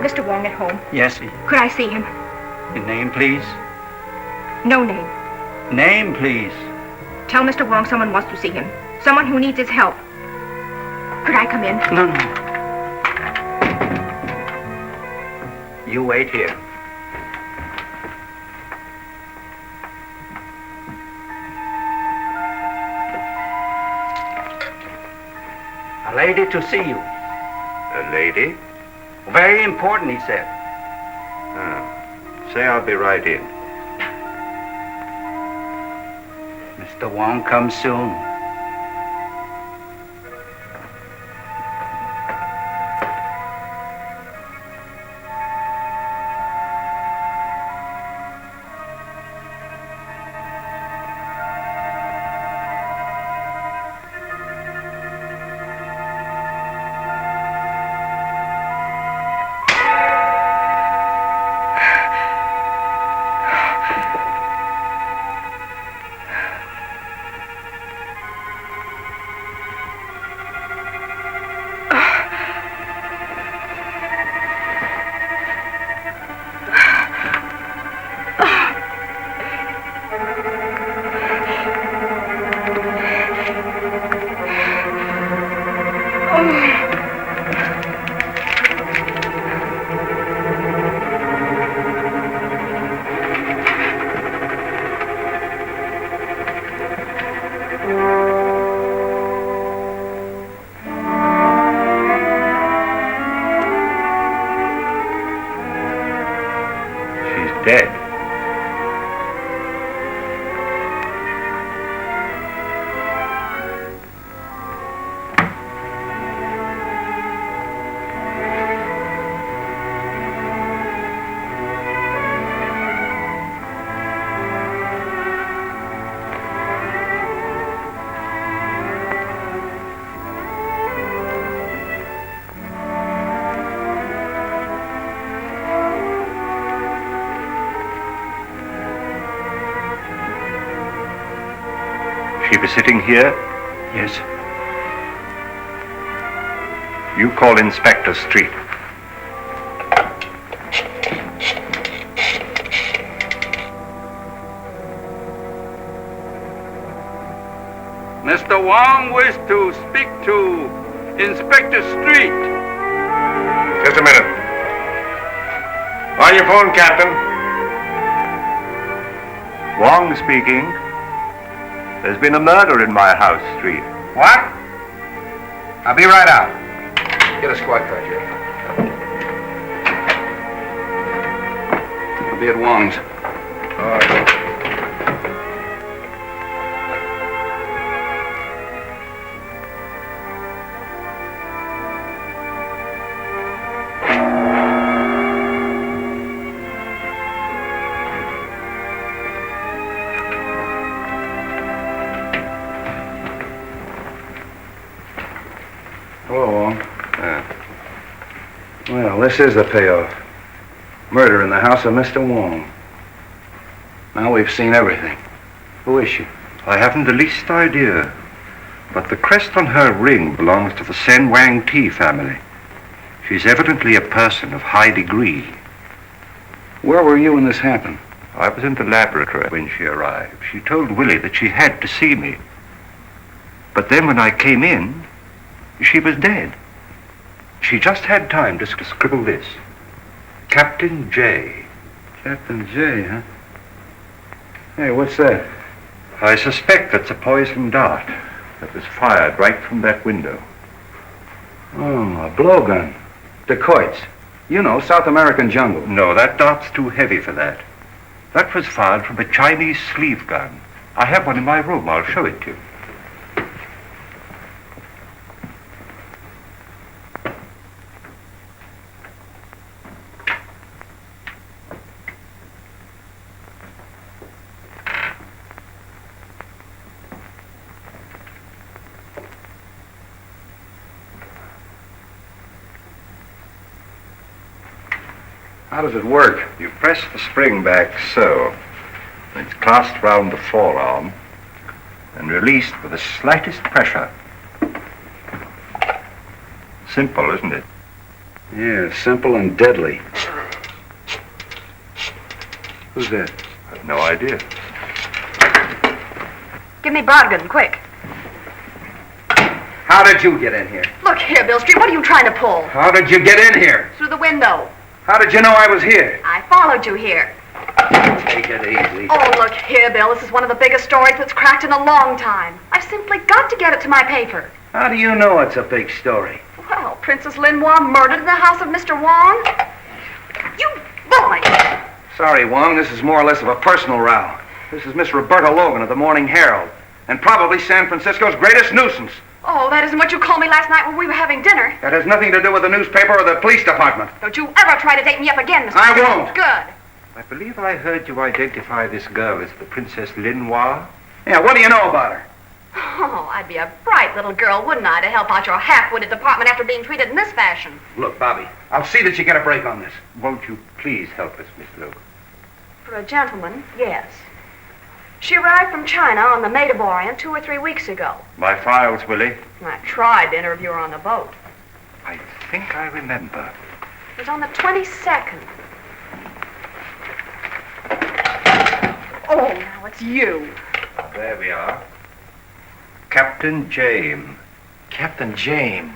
Mr. Wong at home? Yes. Could I see him? Your name, please? No name. Name, please. Tell Mr. Wong someone wants to see him. Someone who needs his help. Could I come in? No. You wait here. A lady to see you. A lady? Very important, he said. Say I'll be right in. Mr. Wong comes soon. Dead. She be sitting here? Yes. You call Inspector Street. Mr. Wong wishes to speak to Inspector Street. Just a minute. On your phone, Captain. Wong speaking. There's been a murder in my house, Street. What? I'll be right out. Get a squad car, Jay. I'll be at Wong's. All right. Hello, Wong. Well, this is the payoff. Murder in the house of Mr. Wong. Now we've seen everything. Who is she? I haven't the least idea. But the crest on her ring belongs to the Sen Wang Ti family. She's evidently a person of high degree. Where were you when this happened? I was in the laboratory when she arrived. She told Willie that she had to see me. But then when I came in, she was dead. She just had time to scribble this. Captain J. Captain J, huh? Hey, what's that? I suspect that's a poison dart that was fired right from that window. Oh, a blowgun. Dacoits. You know, South American jungle. No, that dart's too heavy for that. That was fired from a Chinese sleeve gun. I have one in my room. I'll show it to you. How does it work? You press the spring back so. It's clasped round the forearm and released with the slightest pressure. Simple, isn't it? Yeah, simple and deadly. Who's that? I've no idea. Give me Brodgan, quick. How did you get in here? Look here, Bill Street, what are you trying to pull? How did you get in here? Through the window. How did you know I was here? I followed you here. Take it easy. Oh, look here, Bill. This is one of the biggest stories that's cracked in a long time. I've simply got to get it to my paper. How do you know it's a big story? Well, Princess Lin Hwa murdered in the house of Mr. Wong. You boy! Sorry, Wong, this is more or less of a personal row. This is Miss Roberta Logan of the Morning Herald, and probably San Francisco's greatest nuisance. Oh, that isn't what you called me last night when we were having dinner. That has nothing to do with the newspaper or the police department. Don't you ever try to date me up again, Mr. I Stewart. won't. Good. I believe I heard you identify this girl as the Princess Lin Hwa. Yeah, what do you know about her? Oh, I'd be a bright little girl, wouldn't I, to help out your half-witted department after being treated in this fashion. Look, Bobby, I'll see that you get a break on this. Won't you please help us, Miss Logan? For a gentleman, yes. She arrived from China on the Maid of Orient 2 or 3 weeks ago. My files, Willie. I tried to interview her on the boat. I think I remember. It was on the 22nd. Oh, now it's you. There we are. Captain James. Captain James.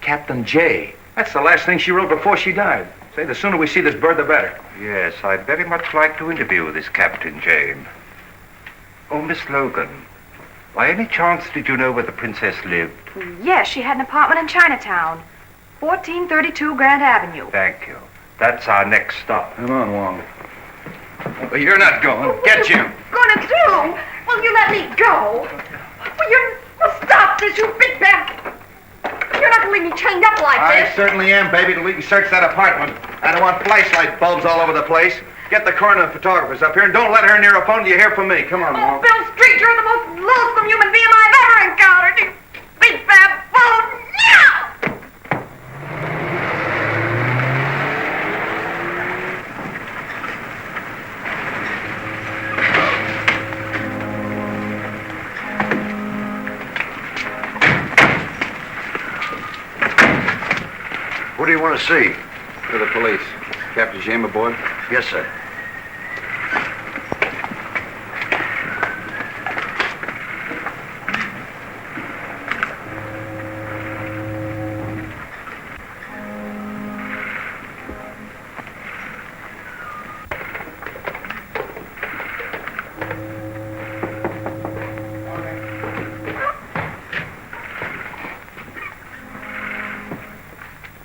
Captain J. That's the last thing she wrote before she died. Say, the sooner we see this bird, the better. Yes, I'd very much like to interview this Captain James. Oh, Miss Logan, by any chance did you know where the princess lived? Yes, she had an apartment in Chinatown. 1432 Grand Avenue. Thank you. That's our next stop. Come on, Wong. Well, you're not going. Get Jim. What are you gonna do? Will you let me go? Well, stop this, you big bad... You're not gonna leave me chained up like I this. certainly am, baby, till we can search that apartment. I don't want flashlight bulbs all over the place. Get the coroner and photographers up here, and don't let her near a phone till you hear from me. Come on, Oh, Wong. Bill Street, you're the most loathsome human being I've ever encountered. You big bad bone. Yeah! What do you want to see? To the police. Captain James aboard? Yes, sir.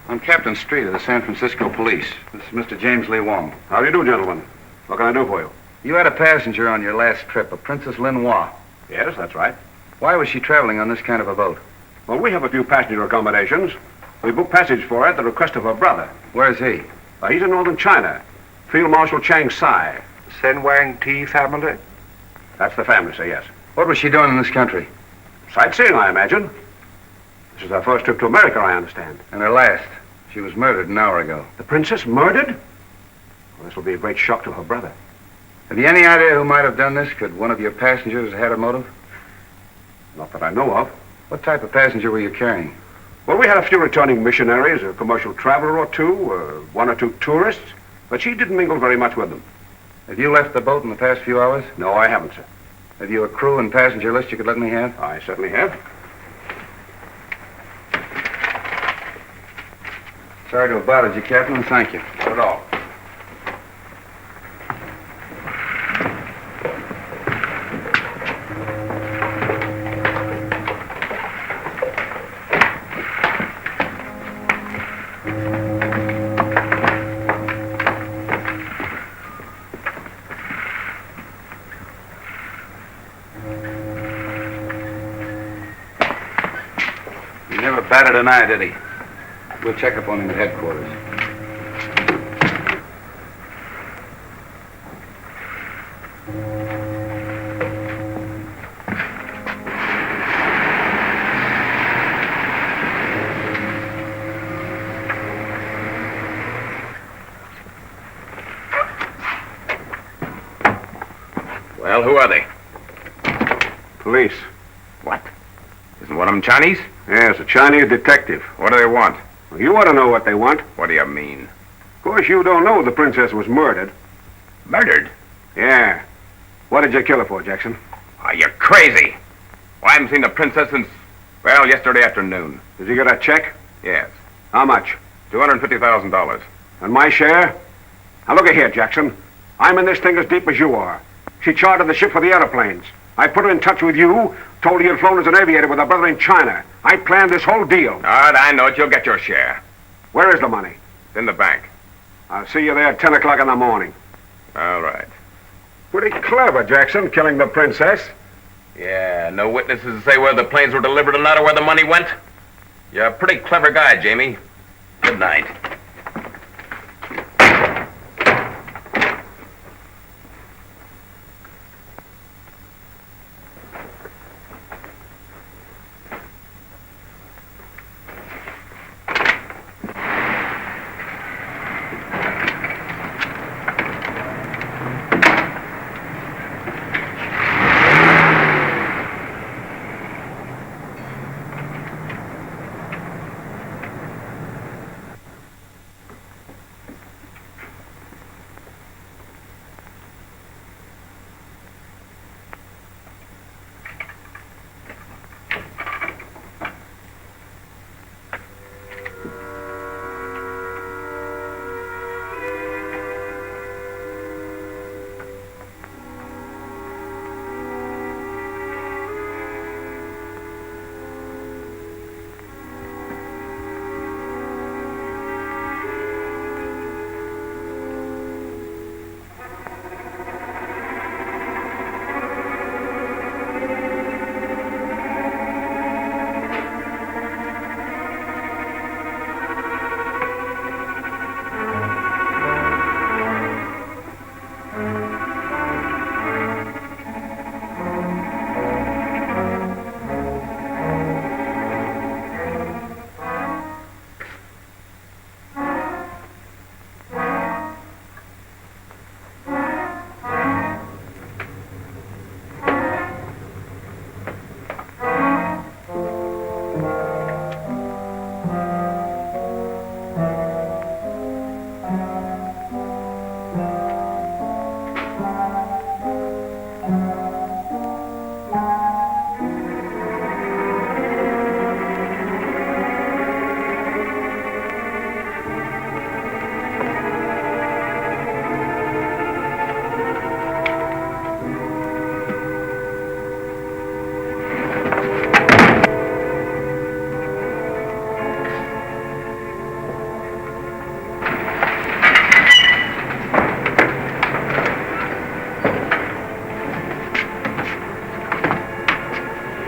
I'm Captain Street of the San Francisco Police. This is Mr. James Lee Wong. How do you do, gentlemen? What can I do for you? You had a passenger on your last trip, a Princess Lin Hwa. Yes, that's right. Why was she traveling on this kind of a boat? Well, we have a few passenger accommodations. We booked passage for her at the request of her brother. Where's he? He's in northern China. Field Marshal Chang Sai. Sen Wang Ti family? That's the family, sir, yes. What was she doing in this country? Sightseeing, I imagine. This is her first trip to America, I understand. And her last. She was murdered an hour ago. The princess murdered? Well, this will be a great shock to her brother. Have you any idea who might have done this? Could one of your passengers have had a motive? Not that I know of. What type of passenger were you carrying? Well, we had a few returning missionaries, a commercial traveler or two, one or two tourists, but she didn't mingle very much with them. Have you left the boat in the past few hours? No, I haven't, sir. Have you a crew and passenger list you could let me have? I certainly have. Sorry to have bothered you, Captain, and thank you. Not at all. He never batted an eye, did he? We'll check up on him at headquarters. Well, who are they? Police. What? Isn't one of them Chinese? Yes, a Chinese detective. What do they want? Well, you ought to know what they want. What do you mean? Of course, you don't know the princess was murdered. Murdered? Yeah. What did you kill her for, Jackson? Are you crazy? Well, I haven't seen the princess since, well, yesterday afternoon. Did you get a check? Yes. How much? $250,000. And my share? Now, look here, Jackson. I'm in this thing as deep as you are. She chartered the ship for the airplanes. I put her in touch with you, told her you'd flown as an aviator with a brother in China. I planned this whole deal. All right, I know it. You'll get your share. Where is the money? It's in the bank. I'll see you there at 10 o'clock in the morning. All right. Pretty clever, Jackson, killing the princess. Yeah, no witnesses to say whether the planes were delivered or not or where the money went? You're a pretty clever guy, Jamie. Good night.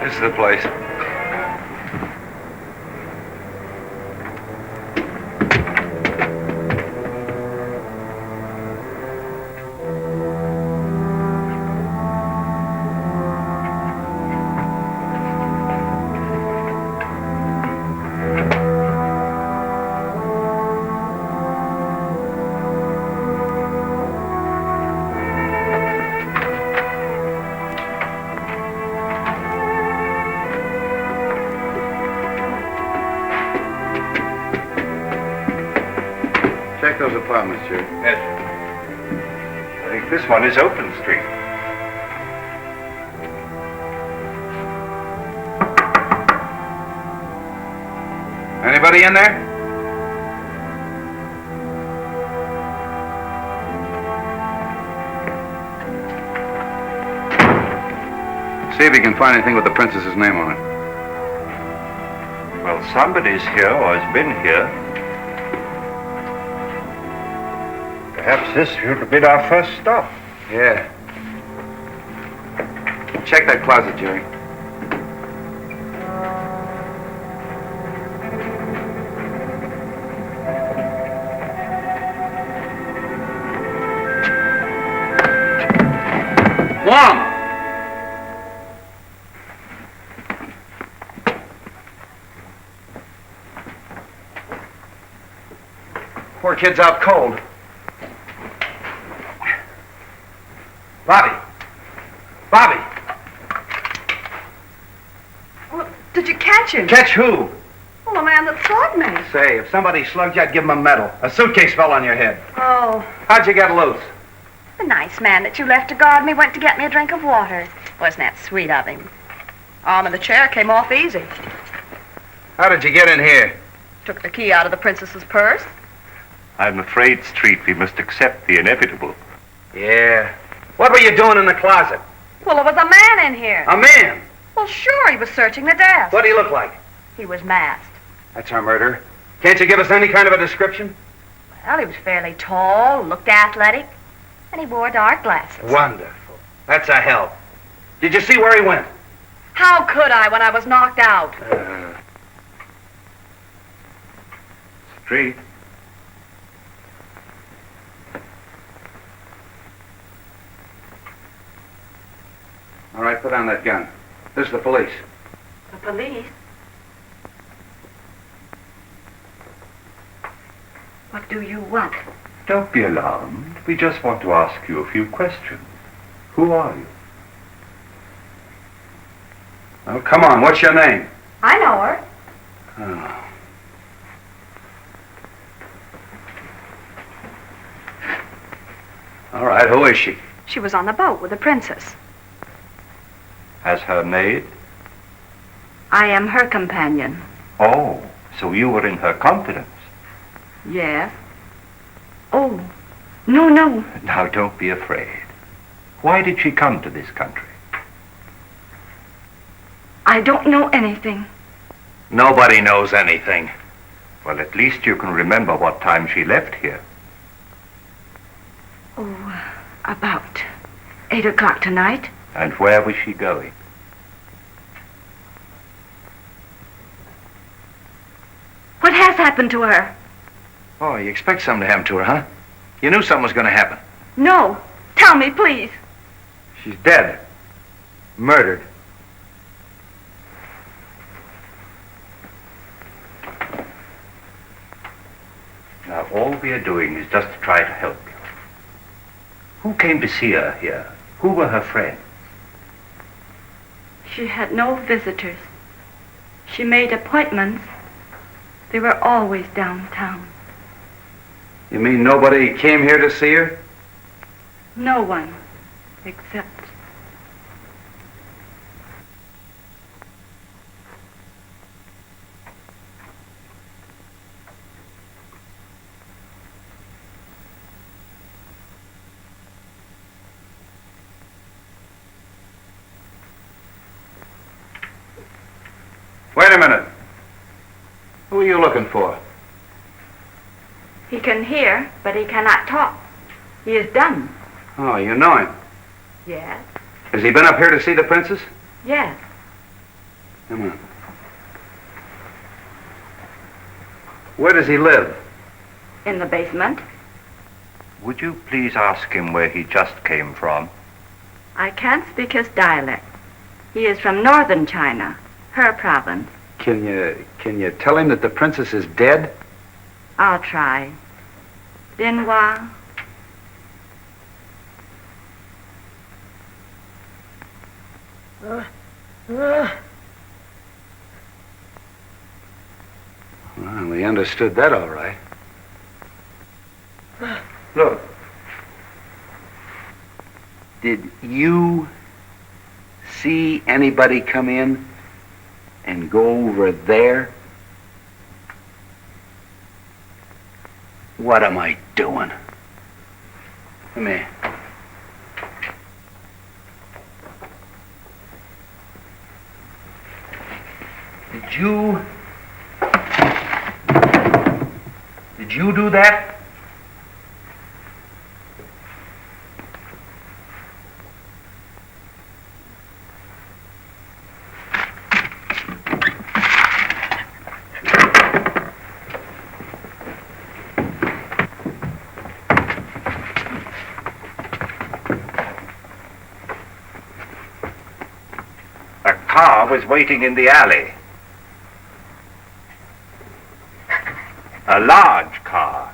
This is the place. Check those apartments, Jerry. Yes. I think this one is Open Street. Anybody in there? See if you can find anything with the princess's name on it. Well, somebody's here or has been here. Perhaps this should have been our first stop. Yeah. Check that closet, Jerry. Wong! Poor kid's out cold. Bobby! Bobby! Well, did you catch him? Catch who? Well, the man that saw slugged me. Say, if somebody slugged you, I'd give him a medal. A suitcase fell on your head. Oh, How'd you get loose? the nice man that you left to guard me went to get me a drink of water. Wasn't that sweet of him? Arm of the chair came off easy. How did you get in here? Took the key out of the princess's purse. I'm afraid, Street, we must accept the inevitable. Yeah. What were you doing in the closet? Well, there was a man in here. A man? Well, sure, he was searching the desk. What did he look like? He was masked. That's our murderer. Can't you give us any kind of a description? Well, he was fairly tall, looked athletic, and he wore dark glasses. Wonderful. That's a help. Did you see where he went? How could I when I was knocked out? Street. All right, put down that gun. This is the police. The police? What do you want? Don't be alarmed. We just want to ask you a few questions. Who are you? Oh, come on. What's your name? I know her. Oh. All right, who is she? She was on the boat with the princess. As her maid? I am her companion. Oh, so you were in her confidence. Yes. Oh, no. Now, don't be afraid. Why did she come to this country? I don't know anything. Nobody knows anything. Well, at least you can remember what time she left here. Oh, about 8 o'clock tonight. And where was she going? What has happened to her? Oh, you expect something to happen to her, huh? You knew something was going to happen. No. Tell me, please. She's dead. Murdered. Now, all we are doing is just to try to help you. Who came to see her here? Who were her friends? She had no visitors. She made appointments. They were always downtown. You mean nobody came here to see her? No one, except... Wait a minute. Who are you looking for? He can hear, but he cannot talk. He is dumb. Oh, you know him. Yes. Has he been up here to see the princess? Yes. Come on. Where does he live? In the basement. Would you please ask him where he just came from? I can't speak his dialect. He is from northern China, her province. Can you tell him that the princess is dead? I'll try. Lin Hwa. Well, he understood that all right. Look. Did you see anybody come in and go over there? What am I doing? Come here. Did you do that? A car was waiting in the alley. A large car.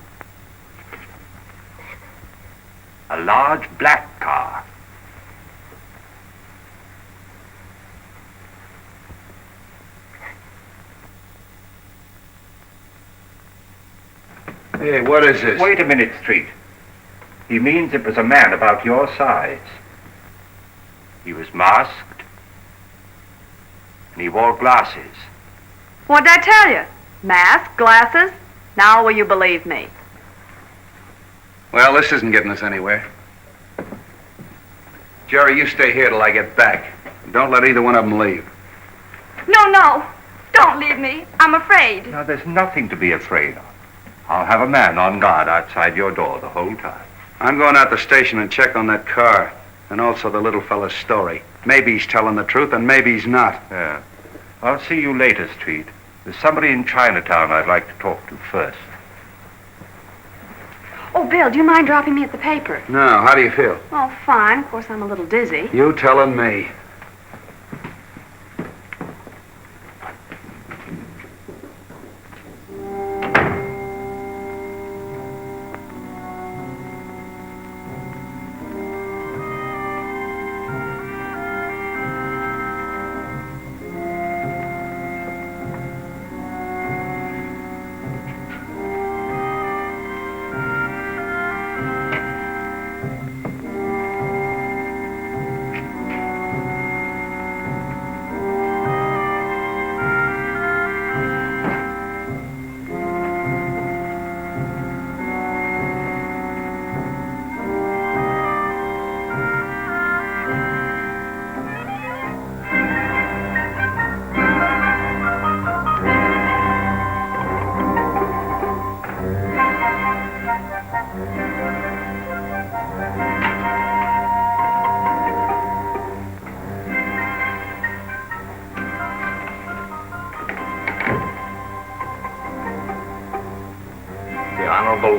A large black car. Hey, what is this? Wait a minute, Street. He means it was a man about your size. He was masked, and he wore glasses. What'd I tell you? Mask, glasses. Now will you believe me? Well, this isn't getting us anywhere. Jerry, you stay here till I get back. Don't let either one of them leave. No. Don't leave me. I'm afraid. Now, there's nothing to be afraid of. I'll have a man on guard outside your door the whole time. I'm going out the station and check on that car, and also the little fella's story. Maybe he's telling the truth, and maybe he's not. Yeah. I'll see you later, Street. There's somebody in Chinatown I'd like to talk to first. Oh, Bill, do you mind dropping me at the paper? No, how do you feel? Oh, fine. Of course, I'm a little dizzy. You telling me.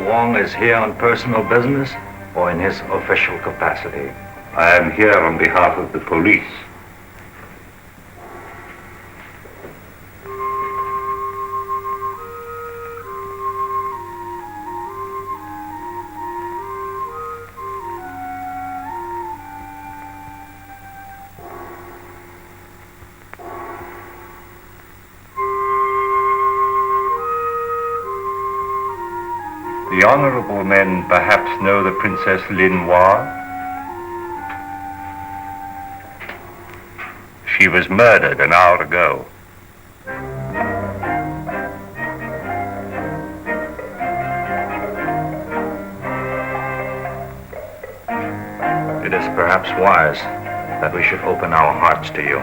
Wong is here on personal business or in his official capacity? I am here on behalf of the police. The honorable men perhaps know the Princess Lin Hwa. She was murdered an hour ago. It is perhaps wise that we should open our hearts to you.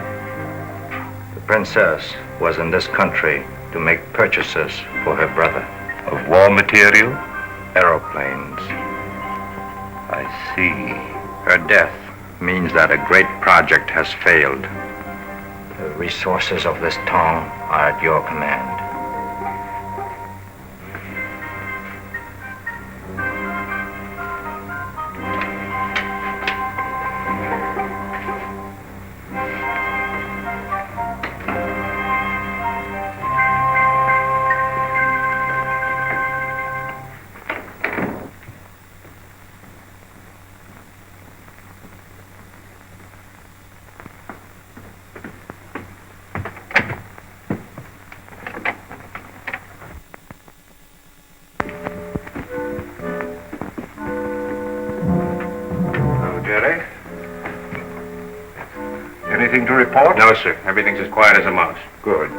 The princess was in this country to make purchases for her brother. Of war material? Aeroplanes. I see. Her death means that a great project has failed. The resources of this town are at your command. Anything to report? No, sir. Everything's as quiet as a mouse. Good.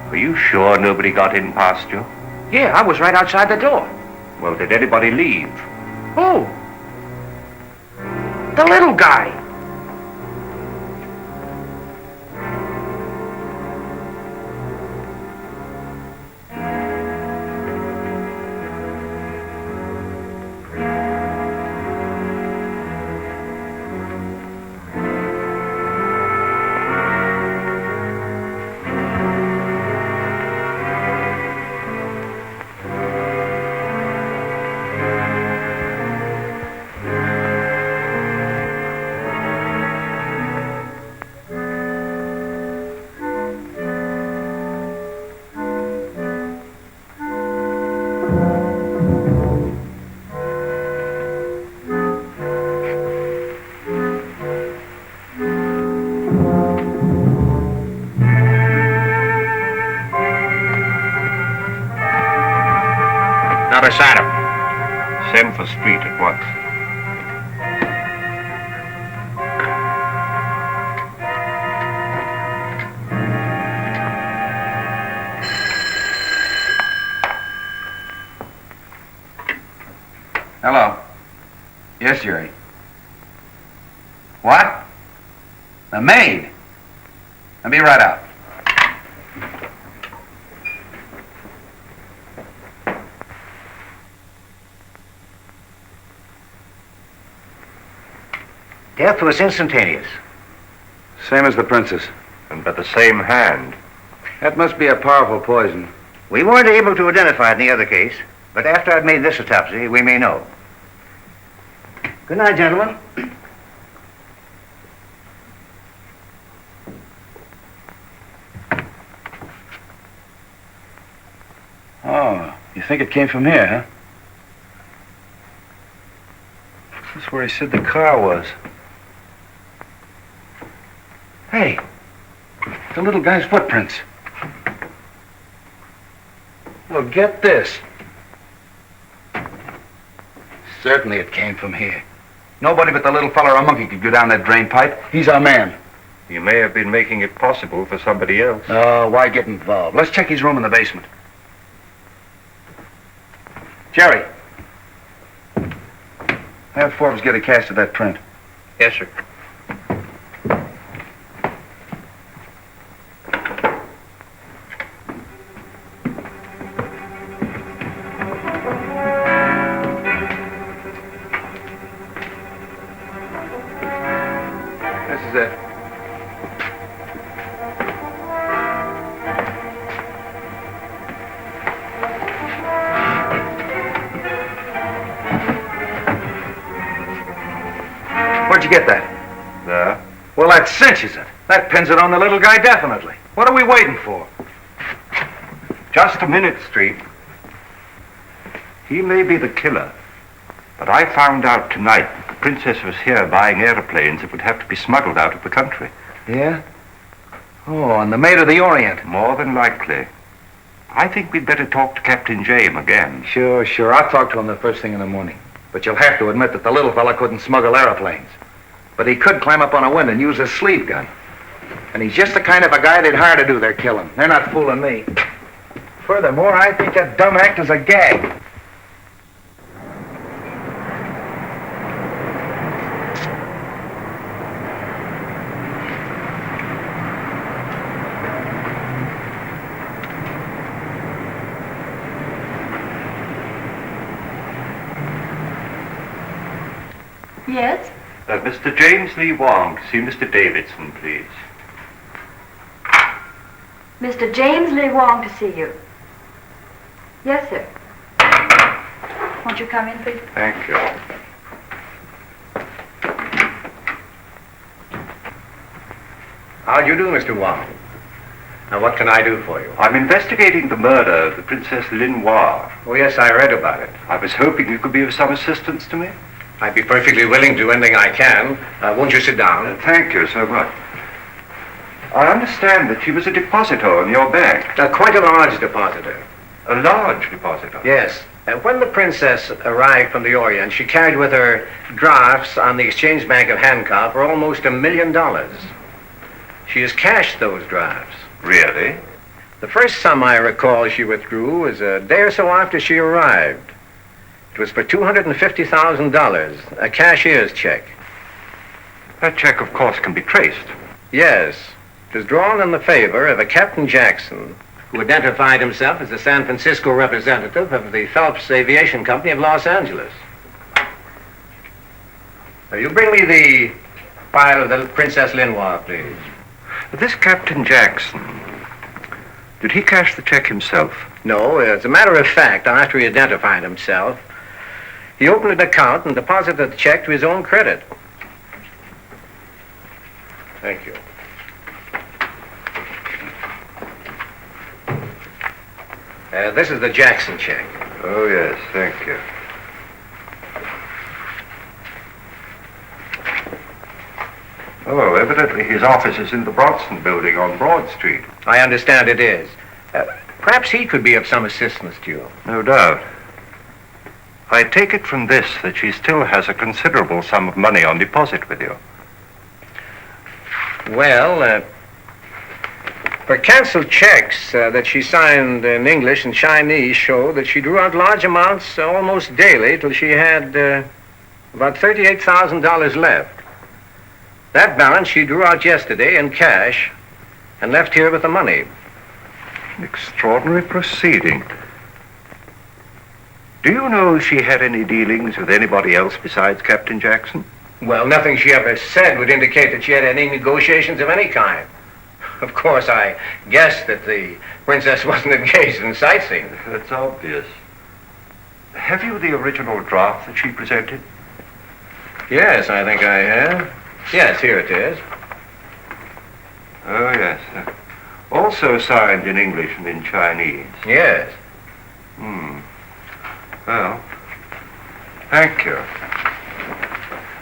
Are you sure nobody got in past you? Yeah, I was right outside the door. Well, did anybody leave? Who? The little guy. Another side of Send for Street at once. Hello. Yes, Jerry. What? The maid? I'll be right out. Death was instantaneous. Same as the princess. And by the same hand. That must be a powerful poison. We weren't able to identify it in the other case, but after I've made this autopsy, we may know. Good night, gentlemen. Oh, you think it came from here, huh? That's where he said the car was. Hey, the little guy's footprints. Well, get this. Certainly it came from here. Nobody but the little fella or a monkey could go down that drain pipe. He's our man. You may have been making it possible for somebody else. Oh, why get involved? Let's check his room in the basement. Jerry. Have Forbes get a cast of that print. Yes, sir. This is it. Where'd you get that? There. Well, that cinches it. That pins it on the little guy definitely. What are we waiting for? Just a minute, Street. He may be the killer, but I found out tonight that the princess was here buying airplanes that would have to be smuggled out of the country. Yeah? Oh, and the Maid of the Orient. More than likely. I think we'd better talk to Captain James again. Sure. I'll talk to him the first thing in the morning. But you'll have to admit that the little fella couldn't smuggle airplanes. But he could climb up on a window and use his sleeve gun. And he's just the kind of a guy they'd hire to do their killing. They're not fooling me. Furthermore, I think that dumb act is a gag. Yes? Mr. James Lee Wong, to see Mr. Davidson, please. Mr. James Lee Wong to see you. Yes, sir. Won't you come in, please? Thank you. How do you do, Mr. Wong? Now, what can I do for you? I'm investigating the murder of the Princess Lin Hwa. Oh, yes, I read about it. I was hoping you could be of some assistance to me. I'd be perfectly willing to do anything I can. Won't you sit down? Thank you so much. I understand that she was a depositor in your bank. Quite a large depositor. A large depositor? Yes. When the princess arrived from the Orient, she carried with her drafts on the Exchange Bank of Hancock for almost $1 million. She has cashed those drafts. Really? The first sum I recall she withdrew was a day or so after she arrived. It was for $250,000, a cashier's check. That check, of course, can be traced. Yes. It was drawn in the favor of a Captain Jackson, who identified himself as the San Francisco representative of the Phelps Aviation Company of Los Angeles. Now, you bring me the file of the Princess Lin Hwa, please. This Captain Jackson, did he cash the check himself? No, as a matter of fact, after he identified himself, he opened an account and deposited the check to his own credit. Thank you. This is the Jackson check. Oh, yes, thank you. Oh, evidently his office is in the Bronson building on Broad Street. I understand it is. Perhaps he could be of some assistance to you. No doubt. I take it from this that she still has a considerable sum of money on deposit with you. Well, her canceled checks that she signed in English and Chinese show that she drew out large amounts almost daily till she had about $38,000 left. That balance she drew out yesterday in cash and left here with the money. Extraordinary proceeding. Do you know if she had any dealings with anybody else besides Captain Jackson? Well, nothing she ever said would indicate that she had any negotiations of any kind. Of course, I guessed that the princess wasn't engaged in sightseeing. That's obvious. Have you the original draft that she presented? Yes, I think I have. Yes, here it is. Oh, yes. Also signed in English and in Chinese. Yes. Well, thank you.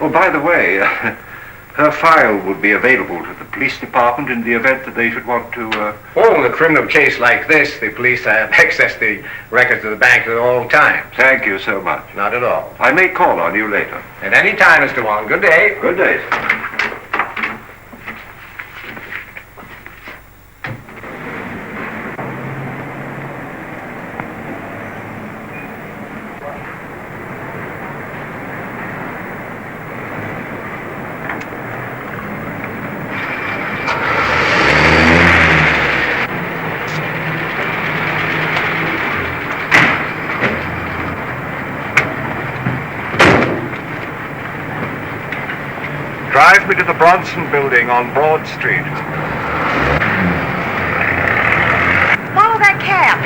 Oh, by the way, her file would be available to the police department in the event that they should want to... Oh, in a criminal case like this, the police have access to the records of the bank at all times. Thank you so much. Not at all. I may call on you later. At any time, Mr. Wong. Good day. Good day. Drive me to the Bronson building on Broad Street. Follow that cab.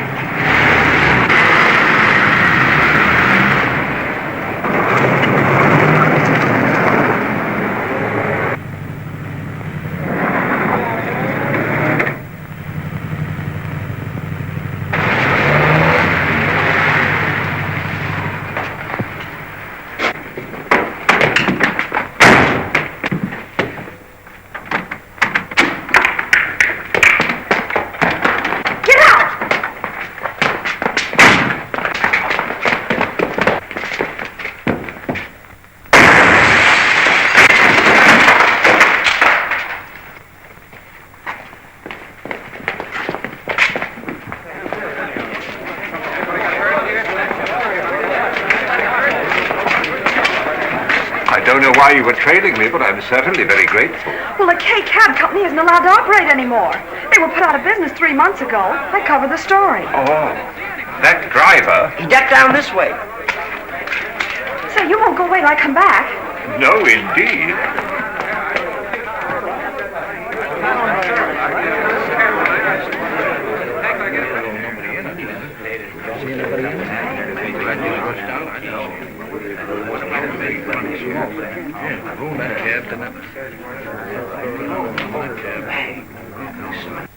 I don't know why you were trailing me, but I'm certainly very grateful. Well, the K Cab Company isn't allowed to operate anymore. They were put out of business 3 months ago. I covered the story. Oh, that driver? He ducked down this way. Say, you won't go away till I come back. No, indeed.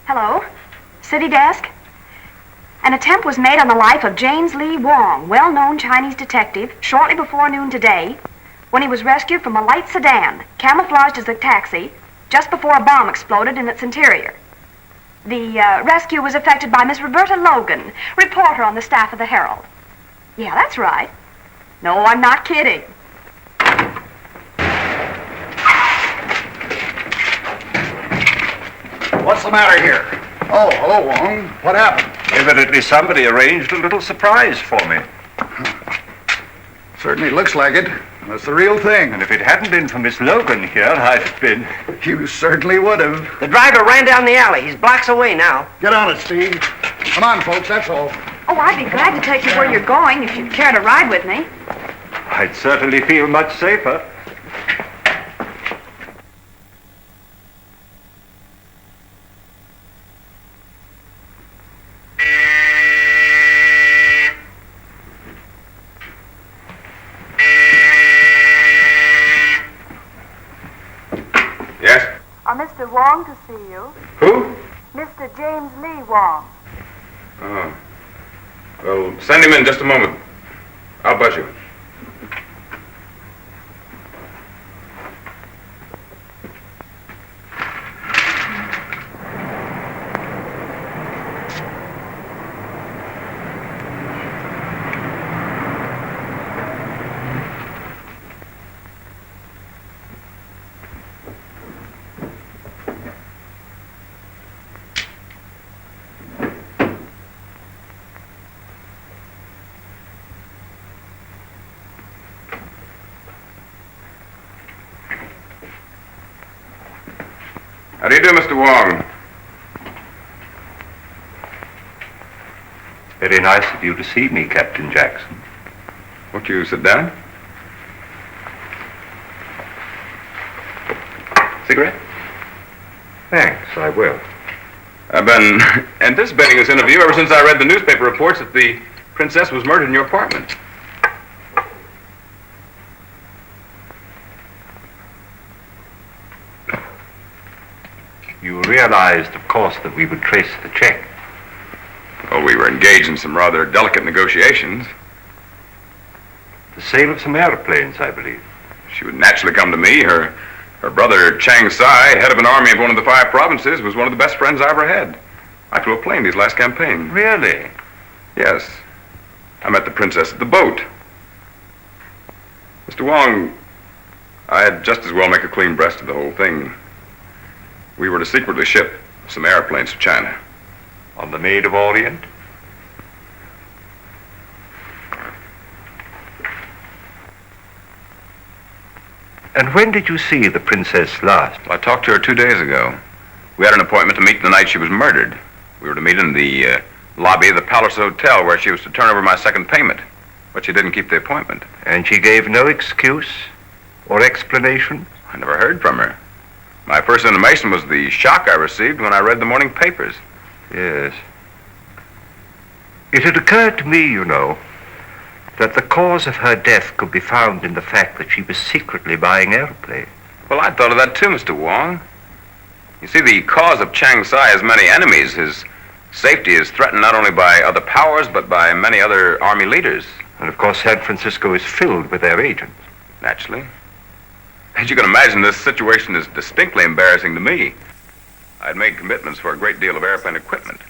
Hello? City desk? An attempt was made on the life of James Lee Wong, well-known Chinese detective, shortly before noon today, when he was rescued from a light sedan, camouflaged as a taxi, just before a bomb exploded in its interior. The rescue was effected by Miss Roberta Logan, reporter on the staff of the Herald. Yeah, that's right. No, I'm not kidding. What's the matter here? Oh, hello, Wong. What happened? Evidently somebody arranged a little surprise for me. Certainly looks like it. That's the real thing. And if it hadn't been for Miss Logan here, I'd have been... You certainly would have. The driver ran down the alley. He's blocks away now. Get on it, Steve. Come on, folks, that's all. Oh, I'd be glad to take you where you're going if you'd care to ride with me. I'd certainly feel much safer. Yes? Mr. Wong to see you. Who? Mr. James Lee Wong. Oh. Well, send him in just a moment. I'll buzz you. How do you do, Mr. Wong? Very nice of you to see me, Captain Jackson. Won't you sit down? Cigarette? Thanks, I will. I've been anticipating this interview ever since I read the newspaper reports that the princess was murdered in your apartment. You realized, of course, that we would trace the check. Well, we were engaged in some rather delicate negotiations. The sale of some airplanes, I believe. She would naturally come to me. Her brother, Chang Sai, head of an army of one of the 5 provinces, was one of the best friends I ever had. I flew a plane these last campaign. Really? Yes. I met the princess at the boat. Mr. Wong, I'd just as well make a clean breast of the whole thing. We were to secretly ship some airplanes to China. On the Maid of Orient? And when did you see the princess last? Well, I talked to her 2 days ago. We had an appointment to meet the night she was murdered. We were to meet in the lobby of the Palace Hotel where she was to turn over my second payment. But she didn't keep the appointment. And she gave no excuse or explanation? I never heard from her. My first intimation was the shock I received when I read the morning papers. Yes. It had occurred to me, you know, that the cause of her death could be found in the fact that she was secretly buying airplanes. Well, I thought of that too, Mr. Wong. You see, the cause of Chang Sai has many enemies. His safety is threatened not only by other powers, but by many other army leaders. And of course, San Francisco is filled with their agents. Naturally. As you can imagine, this situation is distinctly embarrassing to me. I had made commitments for a great deal of airplane equipment.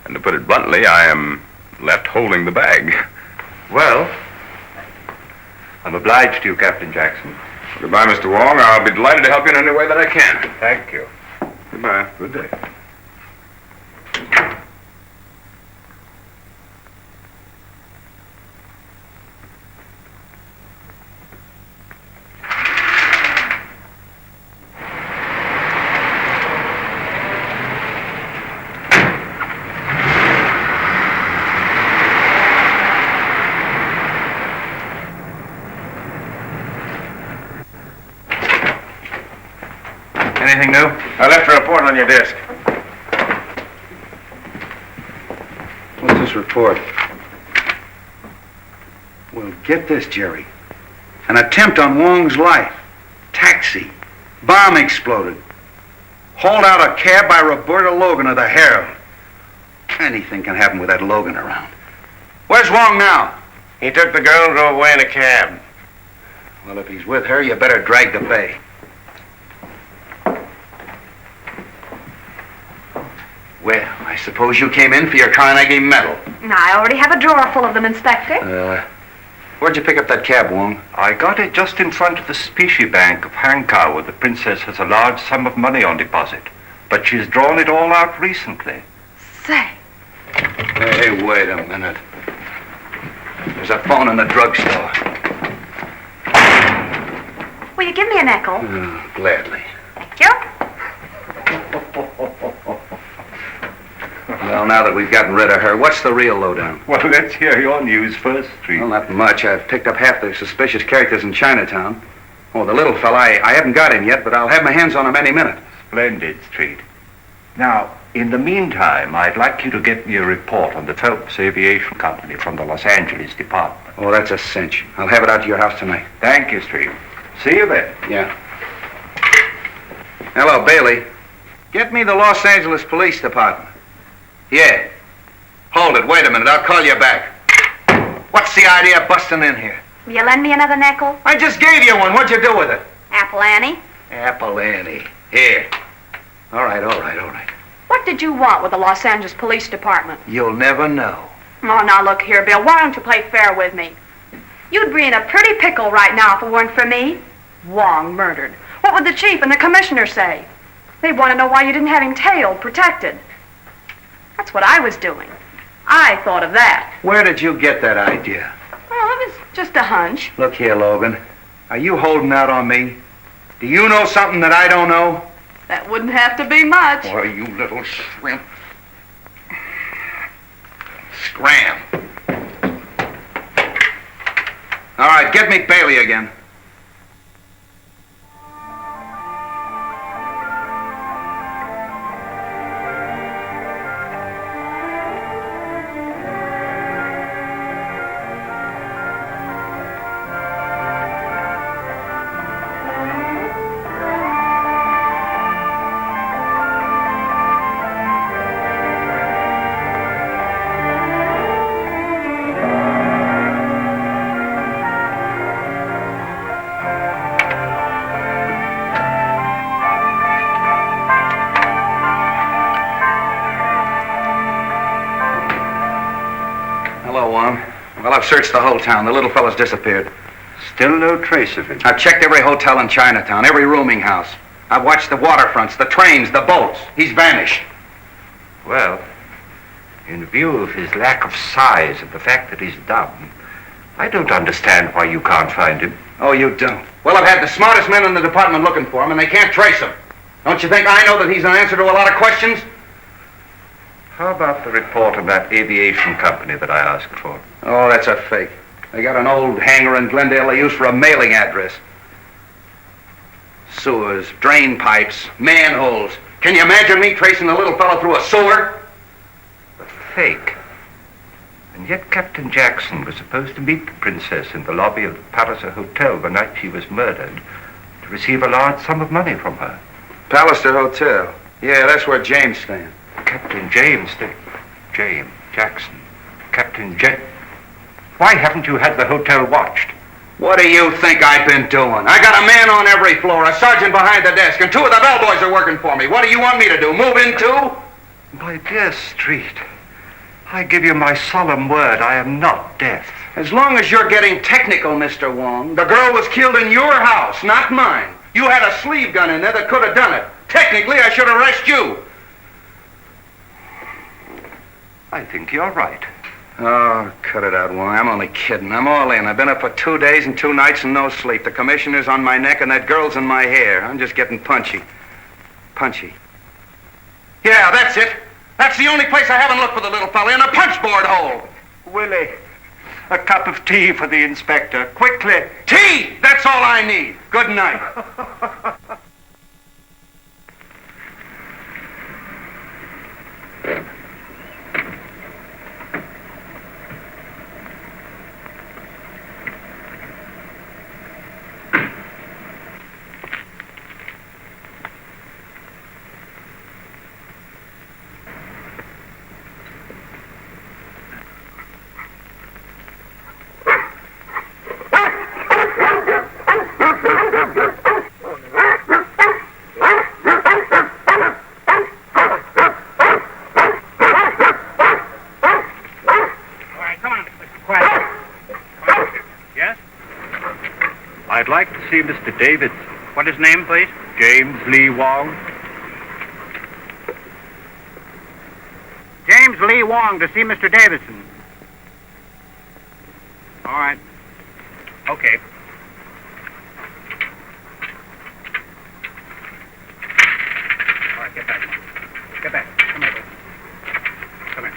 And to put it bluntly, I am left holding the bag. Well, I'm obliged to you, Captain Jackson. Goodbye, Mr. Wong. I'll be delighted to help you in any way that I can. Thank you. Goodbye. Good day. Anything new? I left a report on your desk. What's this report? Well, get this, Jerry. An attempt on Wong's life. Taxi. Bomb exploded. Hauled out a cab by Roberta Logan of the Herald. Anything can happen with that Logan around. Where's Wong now? He took the girl and drove away in a cab. Well, if he's with her, you better drag the bay. Well, I suppose you came in for your Carnegie medal. I already have a drawer full of them, Inspector. Where'd you pick up that cab, Wong? I got it just in front of the Specie Bank of Hankow, where the princess has a large sum of money on deposit. But she's drawn it all out recently. Say. Hey, wait a minute. There's a phone in the drugstore. Will you give me a nickel? Gladly. Thank you. Well, now that we've gotten rid of her, what's the real lowdown? Well, let's hear your news first, Street. Well, not much. I've picked up half the suspicious characters in Chinatown. Oh, the little fella, I haven't got him yet, but I'll have my hands on him any minute. Splendid, Street. Now, in the meantime, I'd like you to get me a report on the Phelps Aviation Company from the Los Angeles department. Oh, that's a cinch. I'll have it out to your house tonight. Thank you, Street. See you then. Yeah. Hello, Bailey. Get me the Los Angeles Police Department. Yeah. Hold it. Wait a minute. I'll call you back. What's the idea of busting in here? Will you lend me another nickel? I just gave you one. What'd you do with it? Apple Annie. Apple Annie. Here. All right. What did you want with the Los Angeles Police Department? You'll never know. Oh, now look here, Bill. Why don't you play fair with me? You'd be in a pretty pickle right now if it weren't for me. Wong murdered. What would the chief and the commissioner say? They'd want to know why you didn't have him tailed, protected. That's what I was doing. I thought of that. Where did you get that idea? Well, it was just a hunch. Look here, Logan. Are you holding out on me? Do you know something that I don't know? That wouldn't have to be much. Why, you little shrimp. Scram. All right, get me Bailey again. I've searched the whole town. The little fella's disappeared. Still no trace of him. I've checked every hotel in Chinatown, every rooming house. I've watched the waterfronts, the trains, the boats. He's vanished. Well, in view of his lack of size and the fact that he's dumb, I don't understand why you can't find him. Oh, you don't? Well, I've had the smartest men in the department looking for him, and they can't trace him. Don't you think I know that he's an answer to a lot of questions? How about the report of that aviation company that I asked for? Oh, that's a fake. They got an old hangar in Glendale they use for a mailing address. Sewers, drain pipes, manholes. Can you imagine me tracing the little fellow through a sewer? A fake. And yet Captain Jackson was supposed to meet the princess in the lobby of the Palliser Hotel the night she was murdered to receive a large sum of money from her. Palliser Hotel. Yeah, that's where James stands. Captain James Jackson. Captain Why haven't you had the hotel watched? What do you think I've been doing? I got a man on every floor, a sergeant behind the desk, and 2 of the bellboys are working for me. What do you want me to do, move in too? My dear Street, I give you my solemn word, I am not deaf. As long as you're getting technical, Mr. Wong, the girl was killed in your house, not mine. You had a sleeve gun in there that could have done it. Technically, I should arrest you. I think you're right. Oh, cut it out, Wong. I'm only kidding. I'm all in. I've been up for 2 days and 2 nights and no sleep. The commissioner's on my neck and that girl's in my hair. I'm just getting punchy. Punchy. Yeah, that's it. That's the only place I haven't looked for the little fella, in a punchboard hole. Willie, a cup of tea for the inspector. Quickly. Tea! That's all I need. Good night. I'd like to see Mr. Davidson. What is his name, please? James Lee Wong. James Lee Wong to see Mr. Davidson. All right. Okay. All right, get back. Get back. Come here, please. Come here.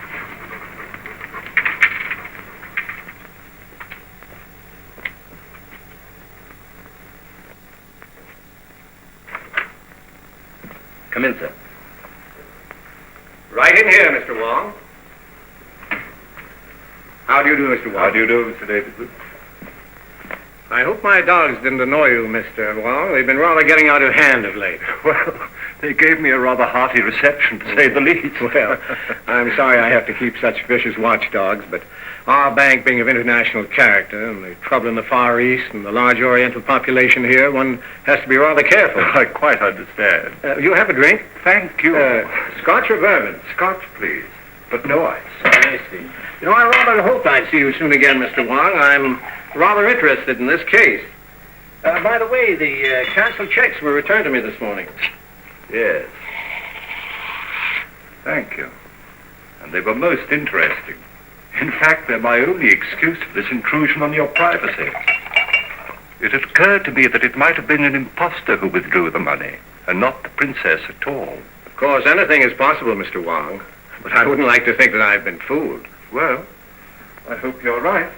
Come in, sir. Right in here, Mr. Wong. How do you do, Mr. Wong? How do you do, Mr. Davidson? I hope my dogs didn't annoy you, Mr. Wong. They've been rather getting out of hand of late. Well, they gave me a rather hearty reception, to say the least. Well, I'm sorry I have to keep such vicious watchdogs, but our bank being of international character, and the trouble in the Far East, and the large Oriental population here, one has to be rather careful. I quite understand. You have a drink? Thank you. Scotch or bourbon? Scotch, please, but no ice. I see. You know, I rather hoped I'd see you soon again, Mr. Wong. I'm rather interested in this case. By the way, the canceled checks were returned to me this morning. Yes. Thank you. And they were most interesting. In fact, they're my only excuse for this intrusion on your privacy. It occurred to me that it might have been an imposter who withdrew the money. and not the princess at all. Of course, anything is possible, Mr. Wong. But I wouldn't like to think that I've been fooled. Well, I hope you're right.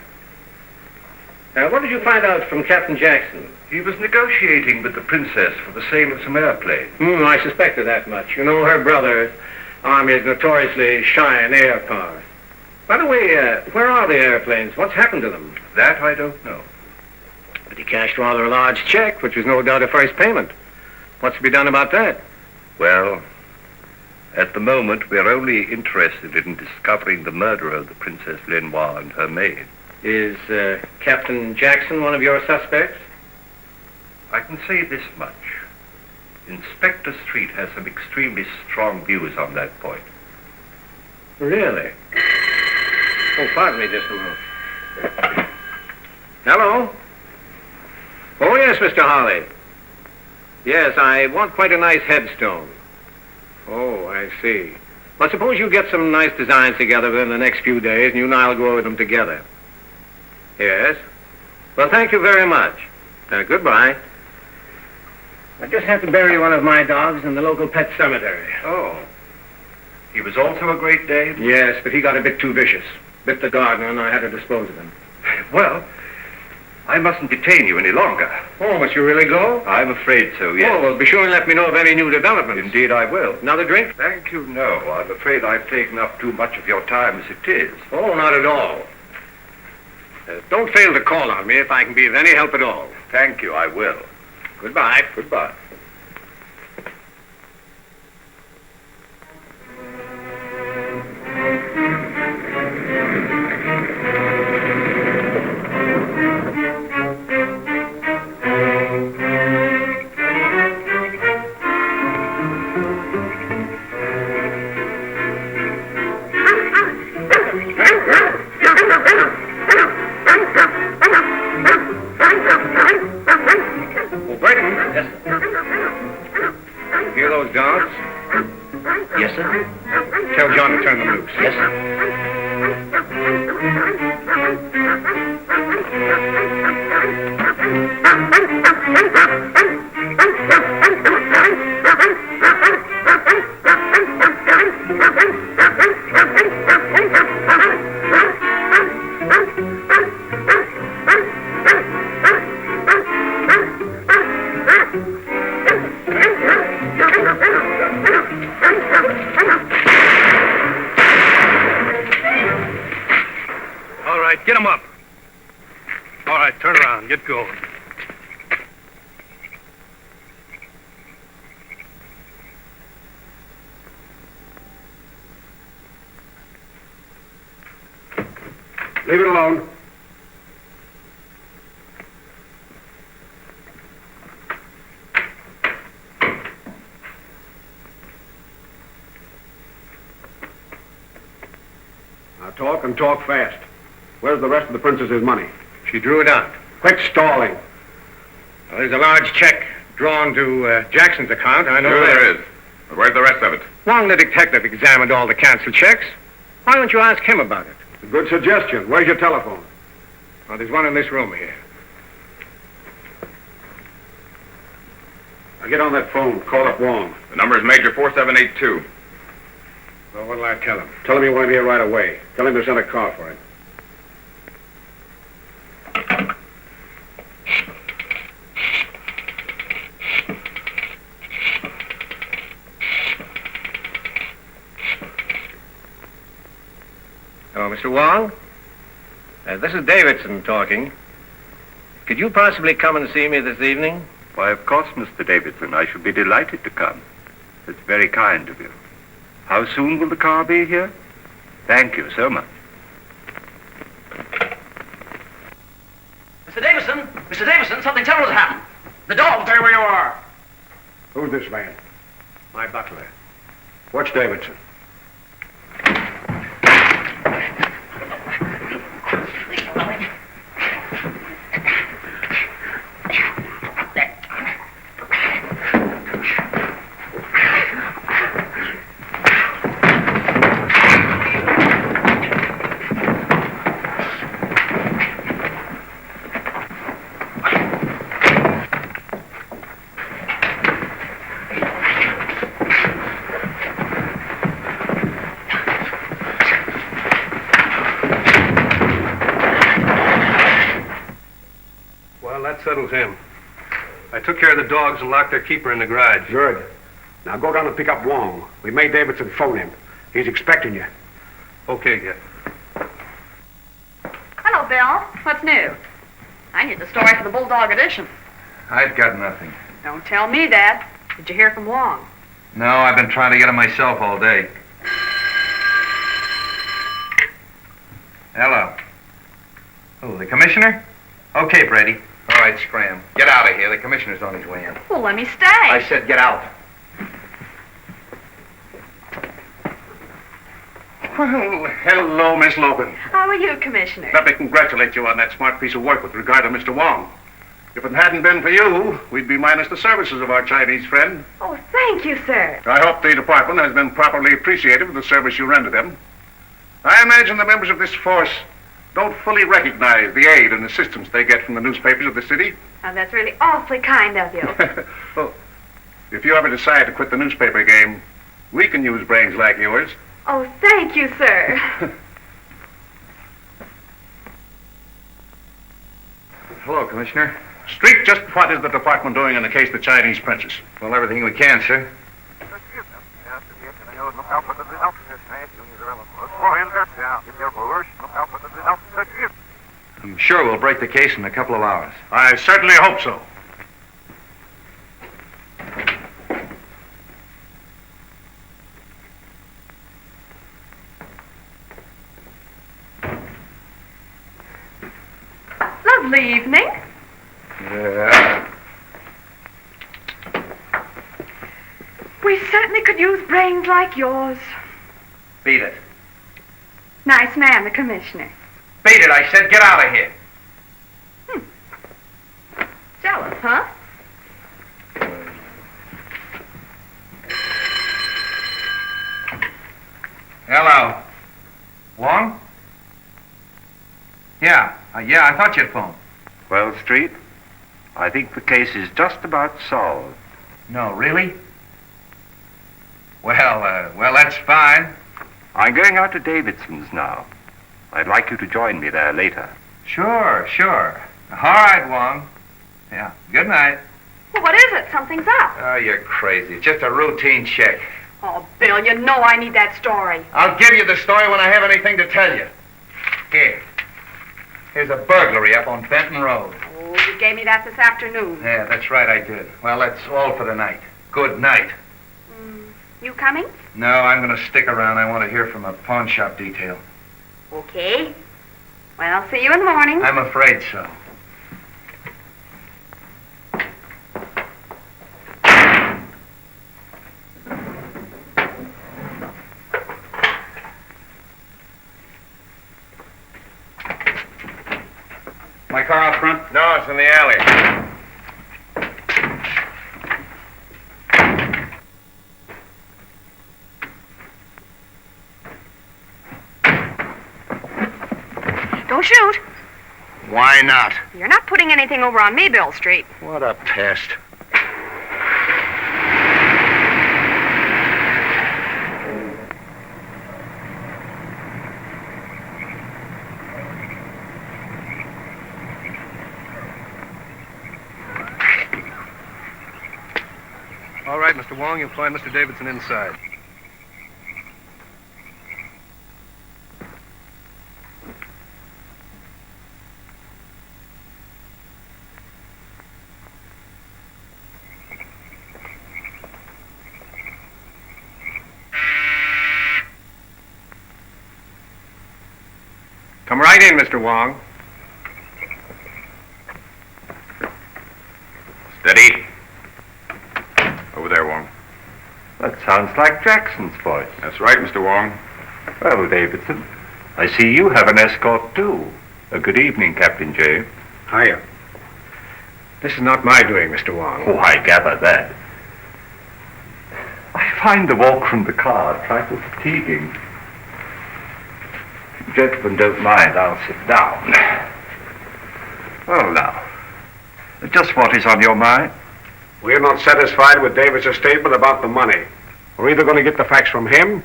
What did you find out from Captain Jackson? He was negotiating with the princess for the sale of some airplanes. I suspected that much. You know, her brother's army is notoriously shy in air power. By the way, where are the airplanes? What's happened to them? That I don't know. But he cashed rather a large check, which was no doubt a first payment. What's to be done about that? Well, at the moment, we're only interested in discovering the murderer of the Princess Lin Hwa and her maid. Is Captain Jackson one of your suspects? I can say this much. Inspector Street has some extremely strong views on that point. Really? Oh, pardon me just a moment. Hello? Oh, yes, Mr. Holly. Yes, I want quite a nice headstone. Oh, I see. Well, suppose you get some nice designs together within the next few days, and you and I'll go over them together. Yes? Well, thank you very much. Goodbye. I just have to bury one of my dogs in the local pet cemetery. Oh. He was also a Great Dane? Yes, but he got a bit too vicious. Bit the gardener, and I had to dispose of him. Well, I mustn't detain you any longer. Oh, must you really go? I'm afraid so, yes. Oh, well, be sure and let me know of any new developments. Indeed, I will. Another drink? Thank you, no. I'm afraid I've taken up too much of your time as it is. Oh, not at all. Don't fail to call on me if I can be of any help at all. Thank you, I will. Goodbye. Goodbye. Hear those dogs? Yes, sir. Tell John to turn them loose. Yes, sir. All right, get them up. All right, turn around. Get going. Leave it alone. Now talk and talk fast. Where's the rest of the princess's money? She drew it out. Quit stalling. Well, there's a large check drawn to Jackson's account. I know Sure that. there is. But where's the rest of it? Wong, the detective, examined all the canceled checks. Why don't you ask him about it? A good suggestion. Where's your telephone? Well, there's one in this room here. Now get on that phone. Call up Wong. The number is Major 4782. Well, what'll I tell him? Tell him you want him here right away. Tell him to send a car for him. Hello, Mr. Wong. This is Davidson talking. Could you possibly come and see me this evening? Why, of course, Mr. Davidson. I should be delighted to come. It's very kind of you. How soon will the car be here? Thank you so much. Mr. Davison, something terrible has happened. The dog. Stay where you are. Who's this man? My butler. What's Davidson? settles him. I took care of the dogs and locked their keeper in the garage. Good. Now go down and pick up Wong. We made Davidson phone him. He's expecting you. Okay, Git. Hello, Bill. What's new? I need the story for the Bulldog edition. I've got nothing. Don't tell me that. Did you hear from Wong? No, I've been trying to get him myself all day. Hello. Who, the commissioner? Okay, Brady. All right, scram. Get out of here. The commissioner's on his way in. Well, let me stay. I said get out. Well, hello, Miss Logan. How are you, Commissioner? Let me congratulate you on that smart piece of work with regard to Mr. Wong. If it hadn't been for you, we'd be minus the services of our Chinese friend. Oh, thank you, sir. I hope the department has been properly appreciative of the service you render them. I imagine the members of this force don't fully recognize the aid and assistance they get from the newspapers of the city. Oh, that's really awfully kind of you. Well, if you ever decide to quit the newspaper game, we can use brains like yours. Oh, thank you, sir. Hello, Commissioner. Street, just what is the department doing in the case of the Chinese princess? Well, everything we can, sir. I'm sure we'll break the case in a couple of hours. I certainly hope so. Lovely evening. Yeah. We certainly could use brains like yours. Beat it. Nice man, the Commissioner. Beat it, I said. Get out of here. Jealous, huh? Hello. Wong? Yeah, I thought you'd phone. Well, Street, I think the case is just about solved. No, really? Well, that's fine. I'm going out to Davidson's now. I'd like you to join me there later. Sure. All right, Wong. Yeah, good night. Well, what is it? Something's up. Oh, you're crazy. It's just a routine check. Oh, Bill, you know I need that story. I'll give you the story when I have anything to tell you. Here's a burglary up on Benton Road. Oh, you gave me that this afternoon. Yeah, that's right, I did. Well, that's all for the night. Good night. You coming? No, I'm going to stick around. I want to hear from a pawn shop detail. Okay. Well, I'll see you in the morning. I'm afraid so. My car out front? No, it's in the alley. Don't shoot. Why not? You're not putting anything over on me, Bill Street. What a pest. All right, Mr. Wong, you'll find Mr. Davidson inside. Come right in, Mr. Wong. Steady. Over there, Wong. That sounds like Jackson's voice. That's right, Mr. Wong. Well, Davidson, I see you have an escort, too. Good evening, Captain J. Hiya. This is not my doing, Mr. Wong. Oh, I gather that. I find the walk from the car a trifle fatiguing. If you gentlemen don't mind, I'll sit down. Well, now, just what is on your mind? We're not satisfied with Davis' statement about the money. We're either going to get the facts from him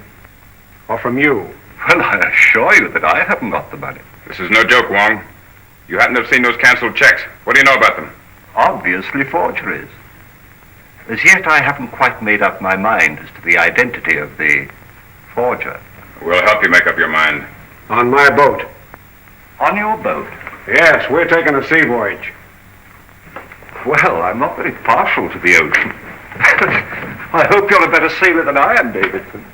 or from you. Well, I assure you that I haven't got the money. This is no joke, Wong. You happen to have seen those canceled checks. What do you know about them? Obviously forgeries. As yet, I haven't quite made up my mind as to the identity of the forger. We'll help you make up your mind. On my boat. On your boat? Yes, we're taking a sea voyage. Well, I'm not very partial to the ocean. I hope you're a better sailor than I am, Davidson.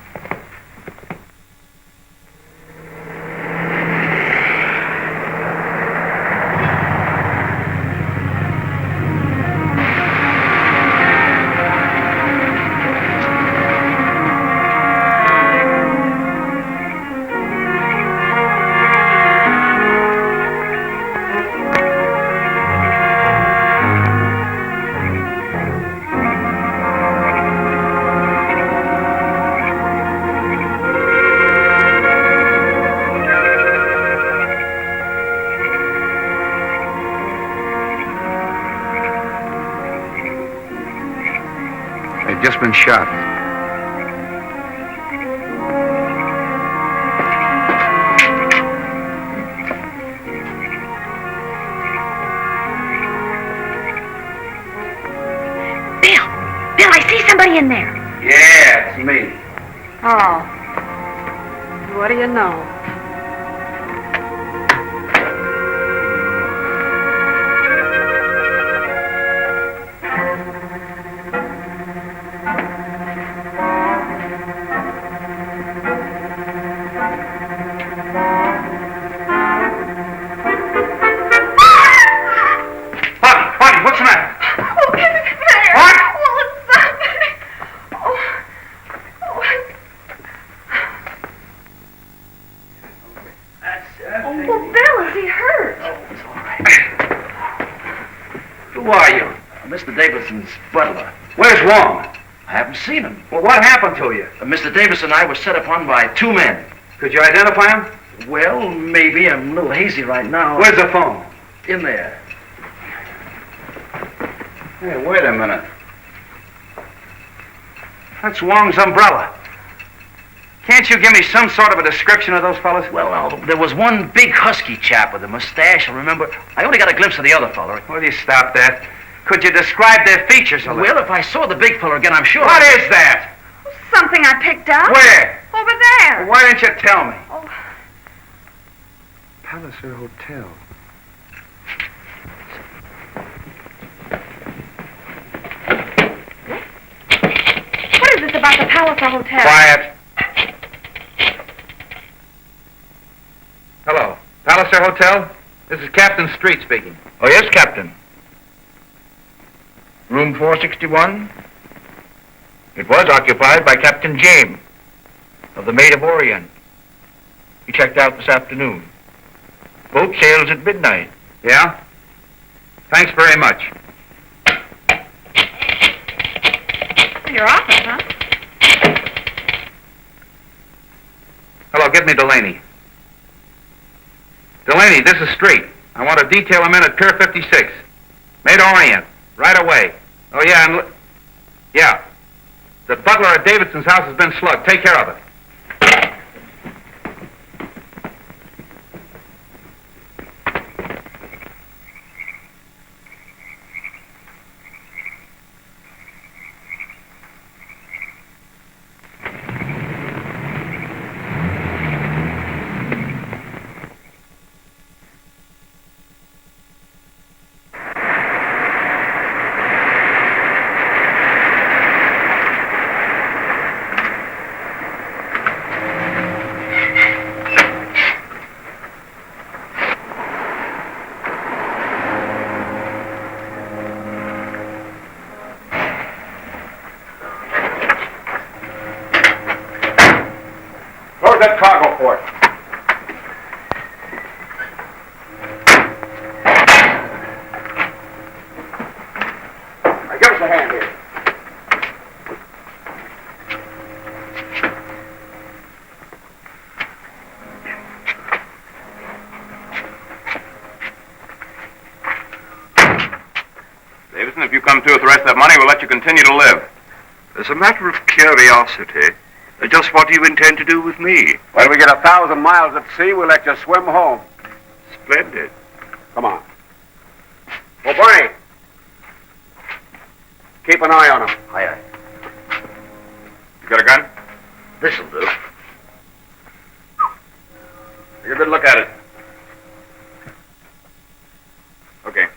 Just been shot. Bill, I see somebody in there. Yeah, it's me. Oh. What do you know? Davidson's butler. Where's Wong? I haven't seen him. Well, what happened to you? Mr. Davis and I were set upon by two men. Could you identify him? Well, maybe. I'm a little hazy right now. Where's the phone? In there. Hey, wait a minute. That's Wong's umbrella. Can't you give me some sort of a description of those fellas? Well, there was one big husky chap with a mustache, I remember. I only got a glimpse of the other fella. Will you stop that? Could you describe their features a little? Well, if I saw the big fella again, I'm sure. What is that? Something I picked up. Where? Over there. Well, why didn't you tell me? Oh. Palliser Hotel. What is this about the Palliser Hotel? Quiet. Hello. Palliser Hotel? This is Captain Street speaking. Oh, yes, Captain. Room 461? It was occupied by Captain James of the Maid of Orient. He checked out this afternoon. Boat sails at midnight. Yeah? Thanks very much. Your office, huh? Hello, get me Delaney. Delaney, this is Street. I want to detail him in at Pier 56. Maid Orient. Right away. Oh, yeah, and... yeah. The butler at Davidson's house has been slugged. Take care of it. That cargo port. Now, give us a hand here. Davison, if you come to with the rest of that money, we'll let you continue to live. As a matter of curiosity, just what do you intend to do with me? When we get 1,000 miles at sea, we'll let you swim home. Splendid. Come on. Oh, Barney, Keep an eye on him. Aye, aye. You got a gun? This'll do. Take a good look at it. Okay.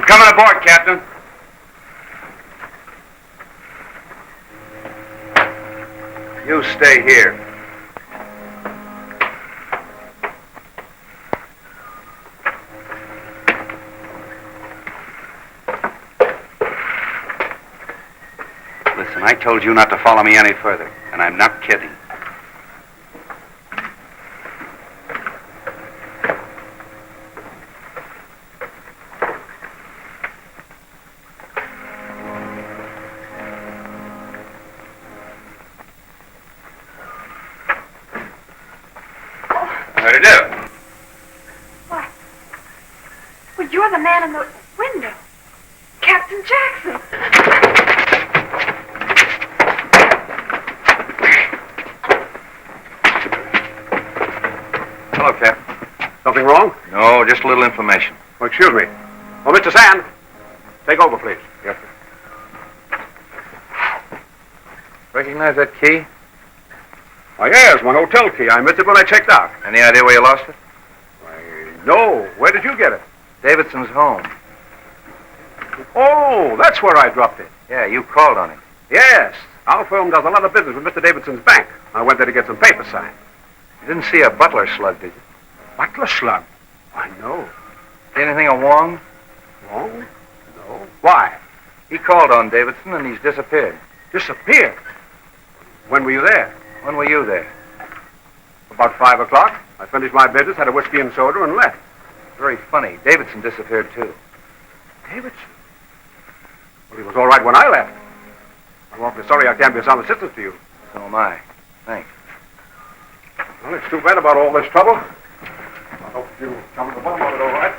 Coming aboard, Captain. You stay here. Listen, I told you not to follow me any further, and I'm not kidding. How'd you do? Why? Well, you're the man in the window. Captain Jackson. Hello, Cap. Something wrong? No, just a little information. Oh, excuse me. Oh, Mr. Sand, take over, please. Yes, sir. Recognize that key? Oh, yes, my hotel key. I missed it when I checked out. Any idea where you lost it? No. Where did you get it? Davidson's home. Oh, that's where I dropped it. Yeah, you called on him. Yes. Our firm does a lot of business with Mr. Davidson's bank. I went there to get some papers signed. You didn't see a butler slug, did you? Butler slug? I know. See anything of Wong? Wong? No. Why? He called on Davidson and he's disappeared. Disappeared? When were you there? When were you there? About 5 o'clock. I finished my business, had a whiskey and soda, and left. Very funny. Davidson disappeared, too. Davidson? Well, he was all right when I left. I'm awfully sorry I can't be of some assistance to you. So am I. Thanks. Well, it's too bad about all this trouble. I hope you come to the bottom of it all right.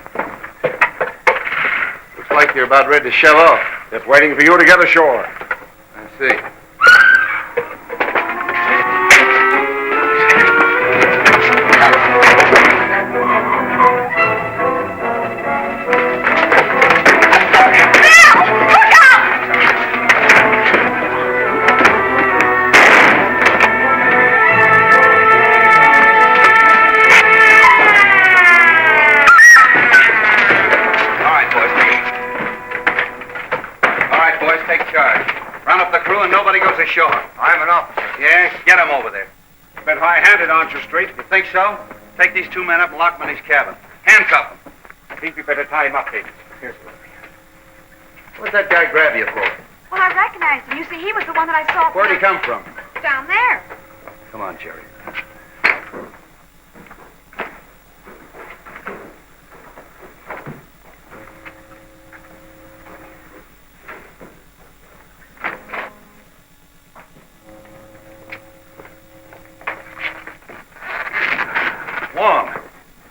Looks like you're about ready to shove off. Just waiting for you to get ashore. I see. Ashore. I'm an officer. Yeah, get him over there. A bit high-handed, aren't you, Street? You think so? Take these 2 men up and lock them in his cabin. Handcuff them. I think we better tie him up, Davis. Here's one. What'd that guy grab you for? Well, I recognized him. You see, he was the one that I saw. Where'd he come from? Down there. Come on, Jerry. Wong,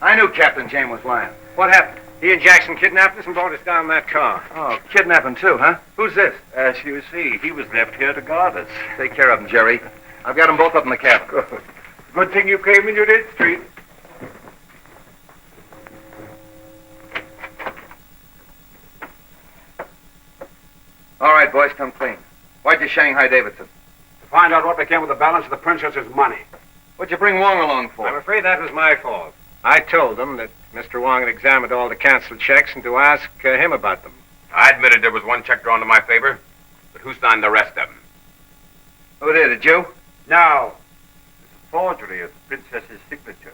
I knew Captain James was lying. What happened? He and Jackson kidnapped us and brought us down in that car. Oh, kidnapping too, huh? Who's this? As you see, he was left here to guard us. Take care of him, Jerry. I've got them both up in the cabin. Good. Good thing you came when you did, Street. All right, boys, come clean. Why'd you Shanghai Davidson? To find out what became of the balance of the princess's money. What'd you bring Wong along for? I'm afraid that was my fault. I told them that Mr. Wong had examined all the canceled checks and to ask him about them. I admitted there was one check drawn to my favor, but who signed the rest of them? Who did it, you? No. It's a forgery of the princess's signature.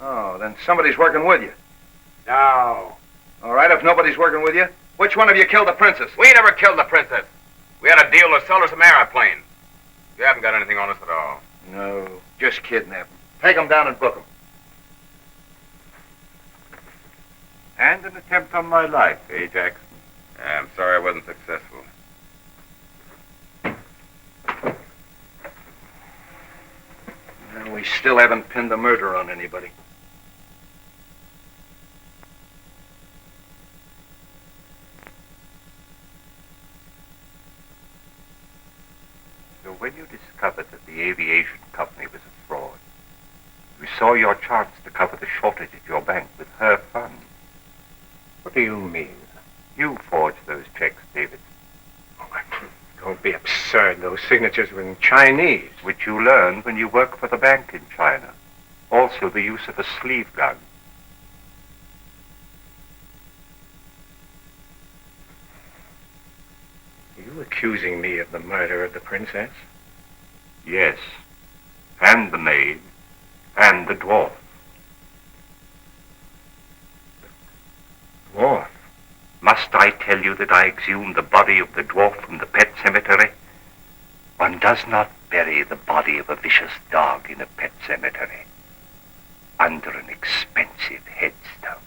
Oh, then somebody's working with you. No. All right, if nobody's working with you, which one of you killed the princess? We never killed the princess. We had a deal to sell her some airplanes. You haven't got anything on us at all. No, just kidnap them. Take them down and book them. And an attempt on my life, eh, Jackson? I'm sorry I wasn't successful. Well, we still haven't pinned the murder on anybody. So when you discovered that the aviation company was a fraud, you saw your chance to cover the shortage at your bank with her funds. What do you mean? You forged those checks, David. Oh, don't be absurd. Those signatures were in Chinese. Which you learned when you worked for the bank in China. Also the use of a sleeve gun. Are you accusing me of the murder of the princess? Yes. And the maid. And the dwarf. Dwarf? Must I tell you that I exhumed the body of the dwarf from the pet cemetery? One does not bury the body of a vicious dog in a pet cemetery under an expensive headstone.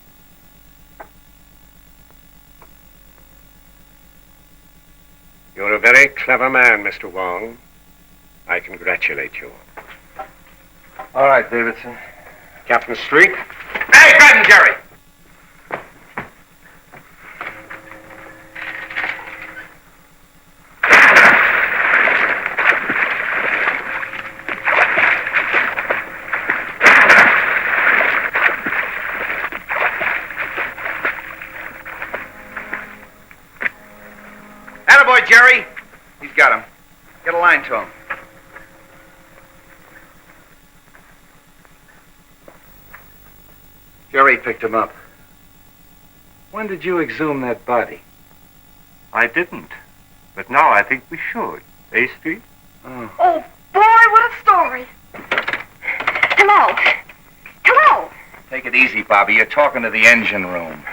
You're a very clever man, Mr. Wong. I congratulate you. All right, Davidson. Captain Street? Hey, Brad and Jerry! Attaboy, Jerry. He's got him. Get a line to him. Jerry picked him up. When did you exhume that body? I didn't. But now I think we should. Eh, Street? Oh, boy, what a story. Hello. Hello. Take it easy, Bobby. You're talking to the engine room.